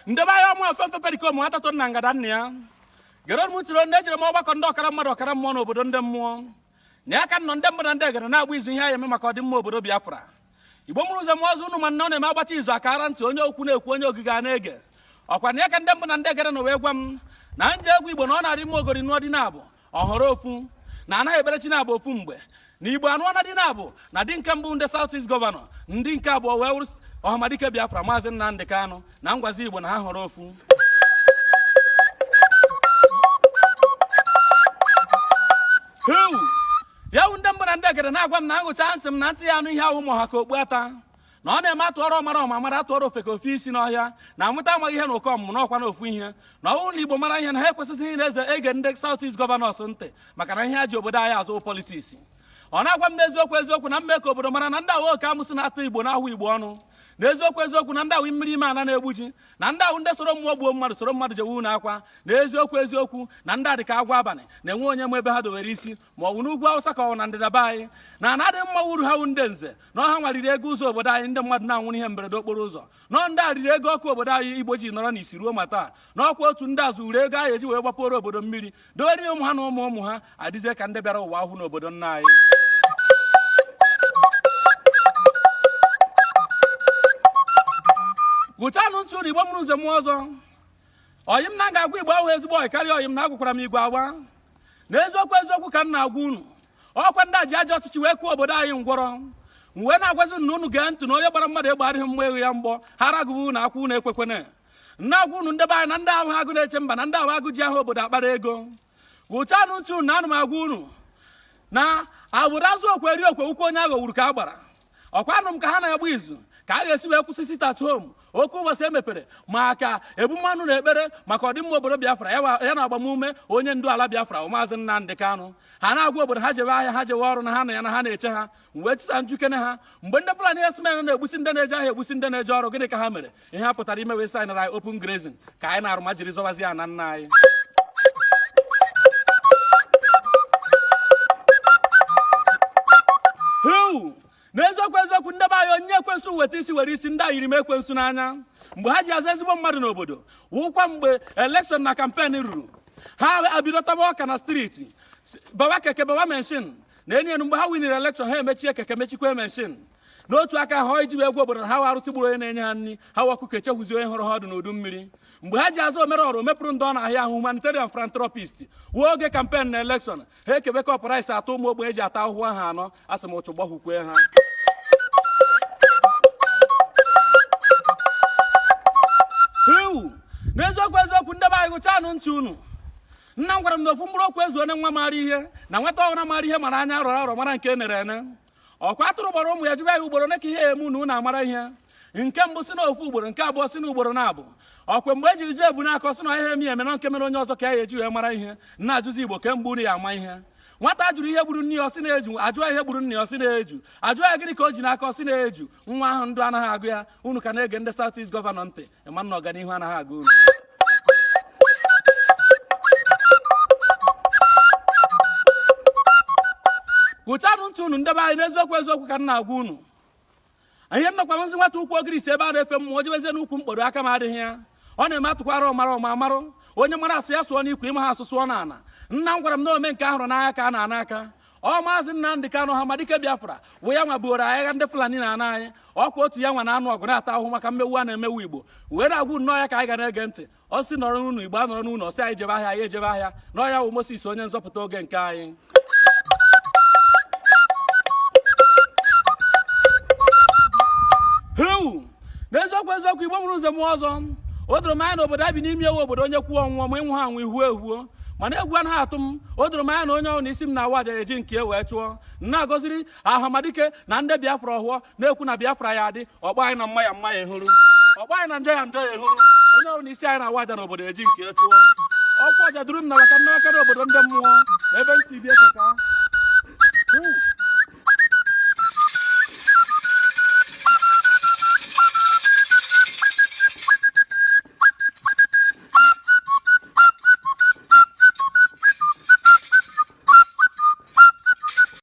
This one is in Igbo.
ndebe anya ọmụ ofefe Pericoma atatọ na ngada nna ya gere m tụrụ ndị ejere m ọgbakọ ndị ọkara mmadụ ọkara mmụọ n'obodo ndị mmụọ na ya ka nọ ndị mbụ na ndị egere na-agba izu ihe ya eme maka ọdịmma obodo Biafra. Igbo mụrụ ụzọ m ọzọ unu ma nna ọ na-eme agbacha izu akara ntị onye okwu na-ekwu onye ogige a na-ege ọkwa na ya ka ndị mbụ na ndị egere na wee gwa m na nje egwu Igbo na ọ na-arị mma ogori nụọ dị na-abụ ọhọrọ ofu na anaghị ekpere chi na-abụ ofu mgbe na Igbo anụọ na dị na-abụ na dị nke mbụ ndị South East gọvanọ ndị nke abụọ wee wụrụ ọhamadike Biafra Maazị Nnamdi Kanu na ngwazi Igbo na ha họrọ ofu. ya wụ ndị mbụ na ndị egere na-agwa m na ngụcha ntị m na ntị ya anụ ihe ahụ ụmụ ha ka okpu ata na ọ na-eme atụọrọ ọmara ọmamara atụọrọ ofe ka ofe isi n'ọhịa na nweta amaghị ihe na ụkọ ọmụmụ n'ọkwa na ofu ihe na ọwụ na Igbo mara ihe na ha ekwesịghị na eze ege ndị South East gọvanọs ntị maka na ihe ha ji obodo anyị azụ politiks. Ọ na-agwa m n'eziokwu eziokwu na mme ka obodo mara na ndị awụ oke amụsị na-atụ Igbo na-ahụ Igbo ọnụ n'eziokwu eziokwu na ndị awụ mmiri ime ala na-egbu ji na ndị awụ ndị soro mmụọ gbuo mmadụ soro mmadụ jewu na akwa na eziokwu eziokwu na ndị a dị ka agwa abalị na-enwe onye ma ebe ha dobere isi ma ọ bụ n'ugwu Awụsa ka ọ na ndịda be anyị na anadị mma uru ha wụ ndị nze na ọha nwariri ego ụzọ obodo anyị ndị mmadụ na-anwụrụ ihe mberede okporo ụzọ nọ ndị a riri ego ọkụ obodo anyị Igbo ji nọrọ n'isi ruo ma taa n'ọkwa otu ndị azụ uru ego anyị eji wee gbapụrụ obodo mmiri dowere ụmụ ha na ụmụ ha adịzie ka ndị bịara ụwa ahụ n'obodo nna anyị. Gụchanụ ntụ ụlọ Igbo mụrụ ụzọ m ọzọ ọyị m na ga-agwa Igbo ahụ ezigbo ọyị karịa ọyị m na agwụkwara m Igbo agwa na eziokwu eziokwu ka m na-agwa unu ọkwa ndị a ji ajọ ọchịchị wee kụọ obodo anyị ngwọrọ wee na-agwazi na unu gee ntị na onye gbara mmadụ egbe adịghị mma eghe ya mgbọ ha ragụbu na akwụ unu ekwekwene nna agwa unu ndebe anyị na ndị ahụ agụ na-eche mba na ndị ahụ agụ ji ahụ obodo akpara ego. Gụchanụ ntụ unu na anụ m agwa unu na agbụrụ azụ okwe eri okwe ukwu onye aghọgburu ka a gbara ọkwa anụ m ka ha na-agba izu ka a ga-esi wee kwụsị sit at home oke ụbọchị emepere maka ebumọnụ na ekpere maka ọdịmma obodo Biafra ya na agbamume onye ndu ala Biafra Maazị Nnamdi Kanu. Ha na-agwa obodo ha jewe ahịa ha jewe ọrụ na ha na ya na ha na-eche ha wee tisa njukene ha mgbe ndị Fulani esmen na-egbusi ndị na-eje ahịa egbusi ndị na-eje ọrụ gịnị ka ha mere ihe ha pụtara ime wee saịnara anyị open grazing ka anyị na-arụ ma jiri zọbazi ya na nna anyị. N'eziokwu eziokwu ndị be anyị onye ekwensu weta isi were isi ndị a yiri m ekwensu n'anya mgbe ha ji aza ezigbo mmadụ n'obodo wụkwa mgbe elekshọn na kampen ruru ha abidotaba ọka na striti bawa keke bawa menshin na enyi mgbe ha winere elekshọn ha emechie keke mechikwa menshin n'otu aka ha iji wee gwa obodo na ha wa arụsị gburu onye na-enye ha nri ha wakụ echehuzi onye hụrụ ha ọdụ n'udu mmiri mgbe ha ji azụ omere ọrụ mepụrụ ndị ọ na-ahịa ahụ humanitarian philanthropist wuo oge kampen na elekshọn ha ekebe kọp rice atọ ụmụ ogbenye ji ata ahụhụ ahụ anọ asị m ụchụ gbahukwee ha. N'eziokwu eziokwu ndị be anyị gụchanụ ntị unu nna m gwara m na ofu mkpụrụ okwu ezu onye nwa mara ihe na nweta ọhụrụ mara ihe mara anya rọrọ arọ mara nke nere ene ọkwa atụrụ gbara ụmụ ya jụrụ ya ugboro ne ka ihe emu na unu amara ihe nke mbụ si na ofu ugboro nke abụọ si na ugboro na-abụ ọkwa mgbe eji ji ebu n'aka si na ihe emi eme na nke mere onye ọzọ ka ya eji wee mara ihe nna ajụzi Igbo ke mgbe unu ya ama ihe nwata jụrụ ihe gburu nne ya ọsị na-eju ajụọ ihe gburu nne ya ọsị na-eju ajụọ ya gịnị ka o ji n'aka ọsị na-eju nwa ahụ ndụ anaghị agụ ya unu ka na-ege ndị South East gọvanọ ntị ịma na ọganihu anaghị agụ unu. Gụchanụ ntị unu ndebe anyị n'eziokwu eziokwu ka m na-agwa unu ihe m nakwa nzi nwata ukwu ogirisi ebe a na-efe mmụọ jebezie n'ukwu mkpọrọ aka m adịghị ya ọ na-eme atụkwara ọmara ọma amarụ onye mara asụ ya sụọ n'ikwu ime ha asụsụ ọ na-ana nna m gwara m na ome nke ahụrụ n'anya ka a na-ana aka ọ Maazị Nnamdi Kanu ọhamadike Biafra wụ ya nwa buoro agha ndị Fulani na-ana anyị ọkwa otu ya nwa na-anụ ọgụ na-ata ahụhụ maka mmewu a na-emewu Igbo wee na-agwụ nnọọ ya ka anyị ga na-ege ntị ọ sị nọrọ n'ụlọ Igbo a nọrọ n'ụlọ ọsị anyị jebe ahịa anyị ejebe ahịa nọọ ya wụ Moses onye nzọpụta oge nke anyị. N'eziokwu eziokwu Igbo mụrụ ụzọ m ọzọ o doro m anya na obodo a bi n'ime ewu obodo onye kwuo ọnwụọ ma ịnwụ ha anwụ ihuo ehuo mana egwu anaghị atụ m o doro m anya na onye ọhụrụ na isi m na-awa aja eji nke wee chụọ na-agọziri ahamadike na ndị Biafra ọhụọ na-ekwu na Biafra ya adị ọgba anyị na mma ya mma ya ehuru ọgba anyị na njọ ya njọ ya ehuru onye ọhụrụ na isi anyị na-awa aja n'obodo eji nke chụọ ọkwa aja duru m na maka nnawaka n'obodo ndị mmụọ na ebe ntị bi ekeka